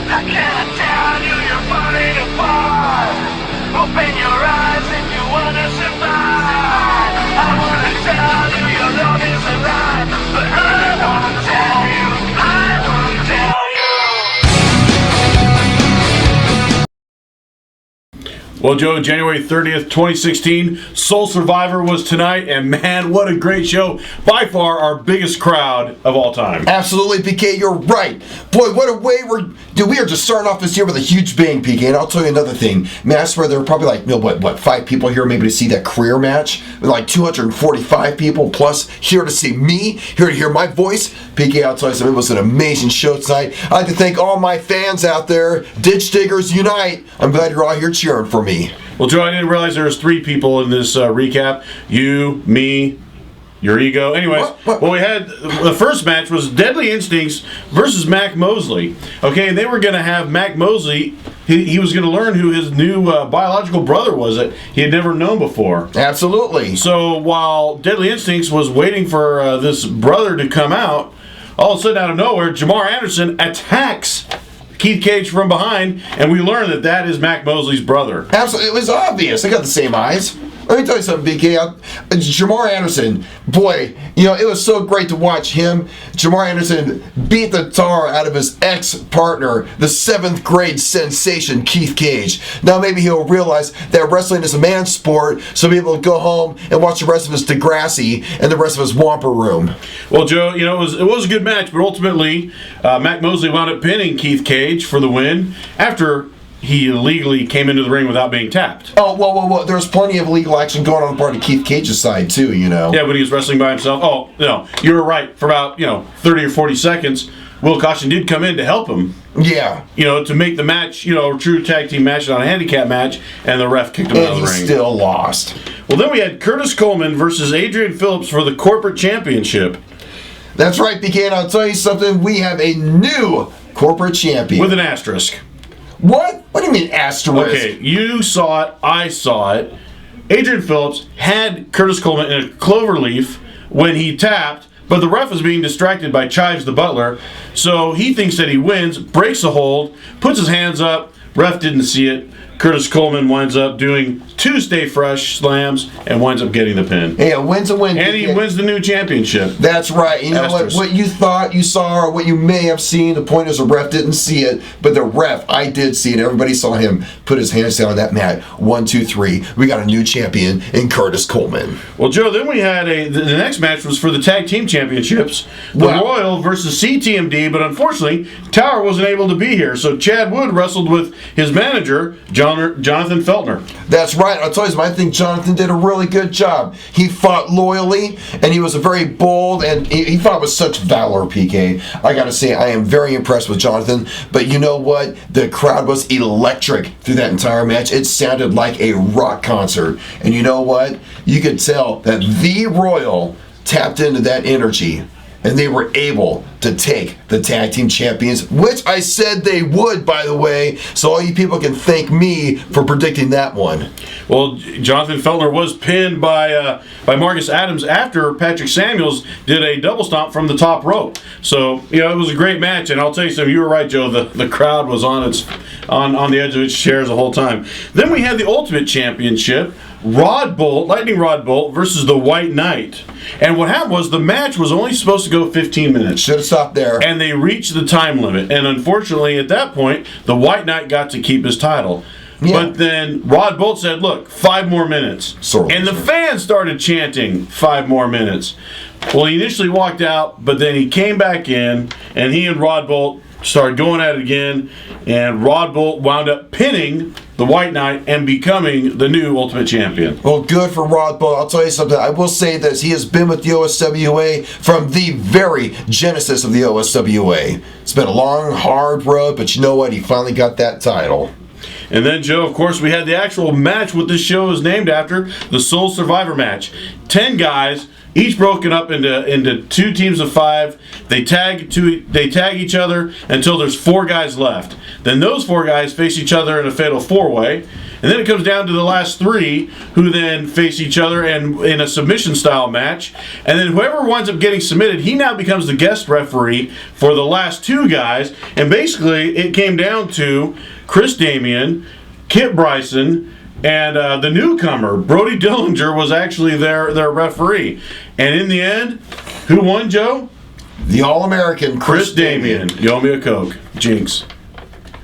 I can't tell you you're falling apart. Open your eyes if you wanna survive. I wanna tell you your love is a lie, but I won't tell you, I won't tell you. Well, Joe, January 30th, 2016, Soul Survivor was tonight, and man, what a great show. By far, our biggest crowd of all time. Absolutely, PK, you're right. Boy, what a way we are just starting off this year with a huge bang, PK. And I'll tell you another thing. Man, I swear there were probably like, 5 people here maybe to see that career match. Like 245 people plus here to see me, here to hear my voice. PK, I'll tell you something, it was an amazing show tonight. I'd like to thank all my fans out there. Ditch Diggers Unite. I'm glad you're all here cheering for me. Well, Joe, I didn't realize there was 3 people in this recap. You, me, your ego. Anyways, well, we had the first match was Deadly Instincts versus Mac Mosley. Okay, and they were going to have Mac Mosley. He was going to learn who his new biological brother was that he had never known before. Absolutely. So while Deadly Instincts was waiting for this brother to come out, all of a sudden out of nowhere, Jamar Anderson attacks Keith Cage from behind, and we learn that that is Mac Mosley's brother. Absolutely, it was obvious. They got the same eyes. Let me tell you something, BK. Jamar Anderson, boy, it was so great to watch him. Jamar Anderson beat the tar out of his ex-partner, the 7th grade sensation, Keith Cage. Now maybe he'll realize that wrestling is a man's sport, so he'll be able to go home and watch the rest of his Degrassi and the rest of his Whomper Room. Well, Joe, it was a good match, but ultimately, Mac Mosley wound up pinning Keith Cage for the win after he illegally came into the ring without being tapped. Oh, well, there's plenty of illegal action going on the part of Keith Cage's side, too, Yeah, when he was wrestling by himself. Oh, no, you were right. For about, 30 or 40 seconds, Will Caution did come in to help him. Yeah. To make the match, a true tag team match, not a handicap match, and the ref kicked him out of the ring. And he still lost. Well, then we had Curtis Coleman versus Adrian Phillips for the corporate championship. That's right, PK, and I'll tell you something. We have a new corporate champion. With an asterisk. What? What do you mean asterisk? Okay, you saw it, I saw it. Adrian Phillips had Curtis Coleman in a clover leaf when he tapped, but the ref was being distracted by Chives the Butler, so he thinks that he wins, breaks the hold, puts his hands up, ref didn't see it. Curtis Coleman winds up doing 2 Stay Fresh slams and winds up getting the pin. Yeah, win's a win. And he wins the new championship. That's right. You know what you thought you saw or what you may have seen, the point is the ref didn't see it, but the ref, I did see it. Everybody saw him put his hands down on that mat. 1, 2, 3. We got a new champion in Curtis Coleman. Well, Joe, then we had the next match was for the tag team championships. The Royal versus CTMD, but unfortunately, Tower wasn't able to be here, so Chad Wood wrestled with his manager, Jonathan Feltner. That's right. I'll tell you something, I think Jonathan did a really good job. He fought loyally, and he was a very bold, and he fought with such valor, PK. I gotta say, I am very impressed with Jonathan, but you know what? The crowd was electric through that entire match. It sounded like a rock concert. And you know what? You could tell that the Royal tapped into that energy, and they were able to take the tag team champions, which I said they would, by the way, so all you people can thank me for predicting that one. Well, Jonathan Feltner was pinned by Marcus Adams after Patrick Samuels did a double stomp from the top rope. So, it was a great match, and I'll tell you something, you were right, Joe, the crowd was on the edge of its chairs the whole time. Then we had the Ultimate Championship, Lightning Rod Bolt versus the White Knight. And what happened was the match was only supposed to go 15 minutes. Should have stopped there. And they reached the time limit. And unfortunately, at that point, the White Knight got to keep his title. Yeah. But then Rod Bolt said, look, 5 more minutes. And the fans started chanting 5 more minutes. Well, he initially walked out, but then he came back in, and he and Rod Bolt started going at it again, and Rod Bolt wound up pinning the White Knight and becoming the new Ultimate Champion. Well, good for Rod Bolt. I'll tell you something. I will say this. He has been with the OSWA from the very genesis of the OSWA. It's been a long, hard road, but you know what? He finally got that title. And then, Joe, of course, we had the actual match what this show is named after, the Soul Survivor match. 10 guys, each broken up into 2 teams of 5. They tag each other until there's 4 guys left. Then those 4 guys face each other in a fatal 4-way. And then it comes down to the last 3 who then face each other and in a submission style match. And then whoever winds up getting submitted, he now becomes the guest referee for the last 2 guys. And basically it came down to Chris Damien, Kit Bryson, and the newcomer, Brody Dillinger, was actually their referee. And in the end, who won, Joe? The All-American Chris Damien. You owe me a Coke. Jinx.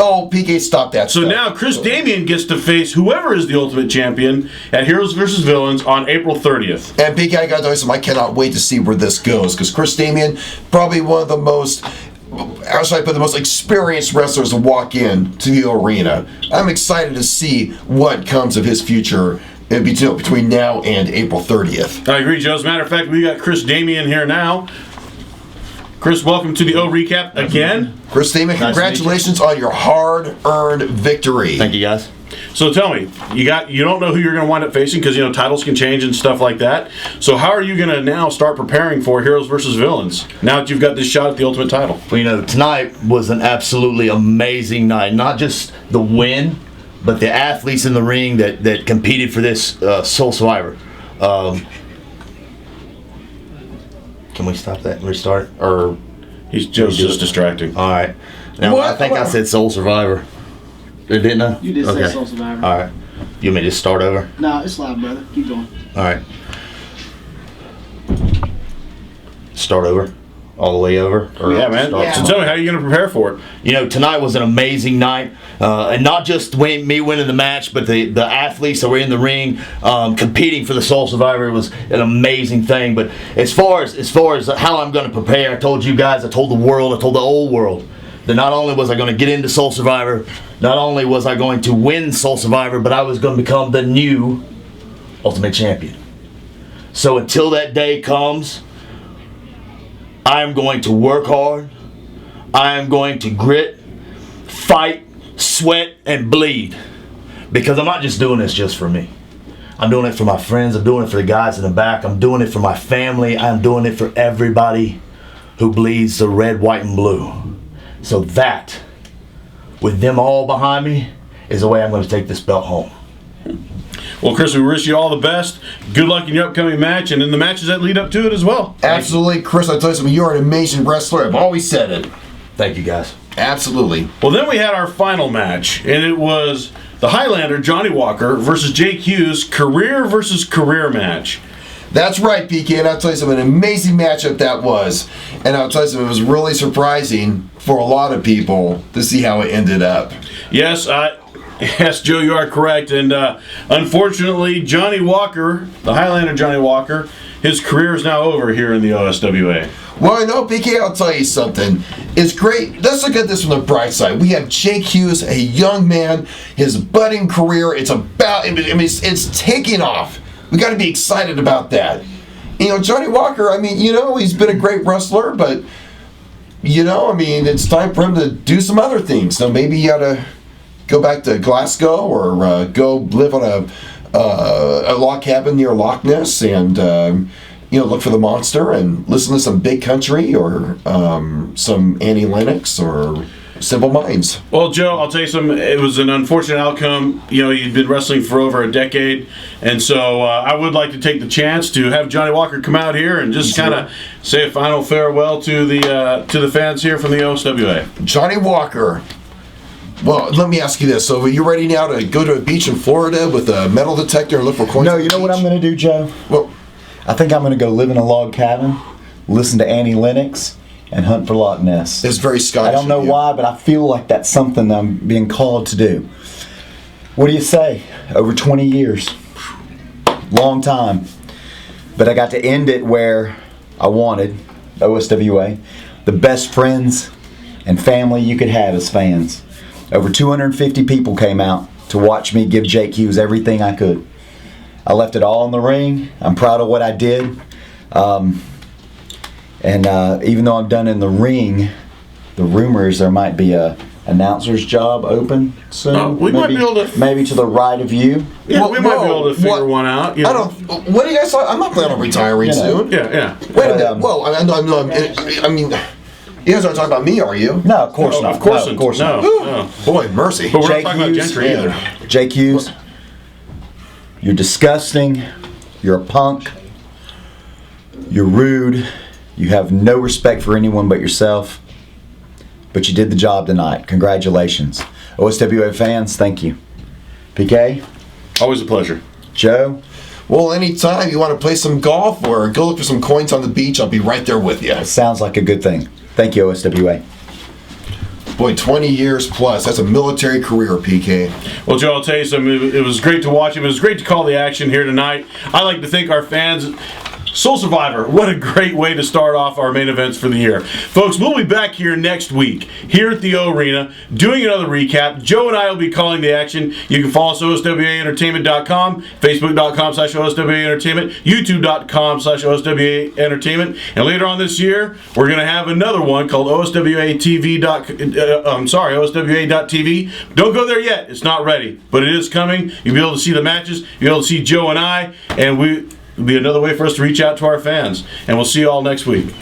Oh, PK, stop that So stuff. now Chris Damien gets to face whoever is the Ultimate Champion at Heroes vs. Villains on April 30th. And PK, I gotta tell you something, I cannot wait to see where this goes, because Chris Damien, probably one of the most, how should I put, the most experienced wrestlers to walk in to the arena. I'm excited to see what comes of his future between now and April 30th. I agree, Joe. As a matter of fact, we got Chris Damien here now. Chris, welcome to the O Recap again. Chris Damien, congratulations on your hard-earned victory. Thank you, guys. So tell me, you don't know who you're going to wind up facing because titles can change and stuff like that. So how are you going to now start preparing for Heroes vs. Villains now that you've got this shot at the Ultimate title? Well, tonight was an absolutely amazing night. Not just the win, but the athletes in the ring that competed for this Soul Survivor. Can we stop that and restart? Or Joe's just distracting. all right. Now What? I think I said Soul Survivor. Didn't I? You did say Soul Survivor. All right. You want me to just start over? No, it's loud, brother. Keep going. All right. Start over. All the way over. Or Yeah, man. start So from- tell me, how are you going to prepare for it? Tonight was an amazing night, and not just me winning the match, but the athletes that were in the ring competing for the Soul Survivor was an amazing thing. But as far as how I'm going to prepare, I told you guys, I told the world, I told the old world that not only was I going to get into Soul Survivor, not only was I going to win Soul Survivor, but I was going to become the new Ultimate Champion. So until that day comes, I am going to work hard. I am going to grit, fight, sweat, and bleed. Because I'm not just doing this just for me. I'm doing it for my friends. I'm doing it for the guys in the back. I'm doing it for my family. I'm doing it for everybody who bleeds the red, white, and blue. So that, with them all behind me, is the way I'm going to take this belt home. Well, Chris, we wish you all the best. Good luck in your upcoming match and in the matches that lead up to it as well. Absolutely, Chris, I'll tell you something, you're an amazing wrestler. I've always said it. Thank you, guys. Absolutely. Well, then we had our final match, and it was the Highlander, Johnnie Walker, versus Jake Hughes, career versus career match. That's right, PK, and I'll tell you something, an amazing matchup that was. And I'll tell you something, it was really surprising for a lot of people to see how it ended up. Yes, Joe, you are correct. And unfortunately, Johnnie Walker, the Highlander Johnnie Walker, his career is now over here in the OSWA. Well, I know, PK, I'll tell you something. It's great. Let's look at this from the bright side. We have Jake Hughes, a young man, his budding career. It's taking off. We got to be excited about that. Johnnie Walker, he's been a great wrestler, but, it's time for him to do some other things. So maybe you got to go back to Glasgow or go live on a log cabin near Loch Ness and, look for the monster and listen to some Big Country or some Annie Lennox or Simple Minds. Well, Joe, I'll tell you something. It was an unfortunate outcome. You'd been wrestling for over a decade, and so I would like to take the chance to have Johnnie Walker come out here and just kind of say a final farewell to the fans here from the OSWA. Johnnie Walker. Well, let me ask you this. So are you ready now to go to a beach in Florida with a metal detector and look for coins? No, you know what I'm going to do, Joe? Well, I think I'm going to go live in a log cabin, listen to Annie Lennox, and hunt for Loch Ness. it's very Scottish. I don't know of you. why, but I feel like that's something I'm being called to do. What do you say? Over 20 years. Long time. But I got to end it where I wanted, OSWA. The best friends and family you could have as fans. Over 250 people came out to watch me give Jake Hughes everything I could. I left it all in the ring. I'm proud of what I did. Even though I'm done in the ring, the rumors there might be a announcer's job open soon. We might be able to. Maybe to the right of you. Yeah, Well, we might be no, able to figure what- one out. I don't. What do you guys? I'm not planning on retiring soon. Yeah. Wait a minute. But, Whoa. You guys aren't talking about me, are you? No, of course not. Of course, no, of course not. no. Boy, mercy. But we're Jake not talking about Hughes, Gentry either. Jake Hughes, you're disgusting. You're a punk. You're rude. You have no respect for anyone but yourself. But you did the job tonight. Congratulations. OSWA fans, thank you. PK? Always a pleasure. Joe? Well, anytime you want to play some golf or go look for some coins on the beach, I'll be right there with you. Sounds like a good thing. Thank you, OSWA. Boy, 20 years plus. That's a military career, PK. Well, Joe, I'll tell you something. It was great to watch him. It was great to call the action here tonight. I like to thank our fans. Soul Survivor, what a great way to start off our main events for the year. Folks, we'll be back here next week, here at the O Arena, doing another recap. Joe and I will be calling the action. You can follow us at OSWAentertainment.com, Facebook.com/OSWA Entertainment, YouTube.com/OSWA Entertainment. And later on this year, we're going to have another one called OSWA.TV. Don't go there yet. It's not ready. But it is coming. You'll be able to see the matches. You'll be able to see Joe and I. And it'll be another way for us to reach out to our fans. And we'll see you all next week.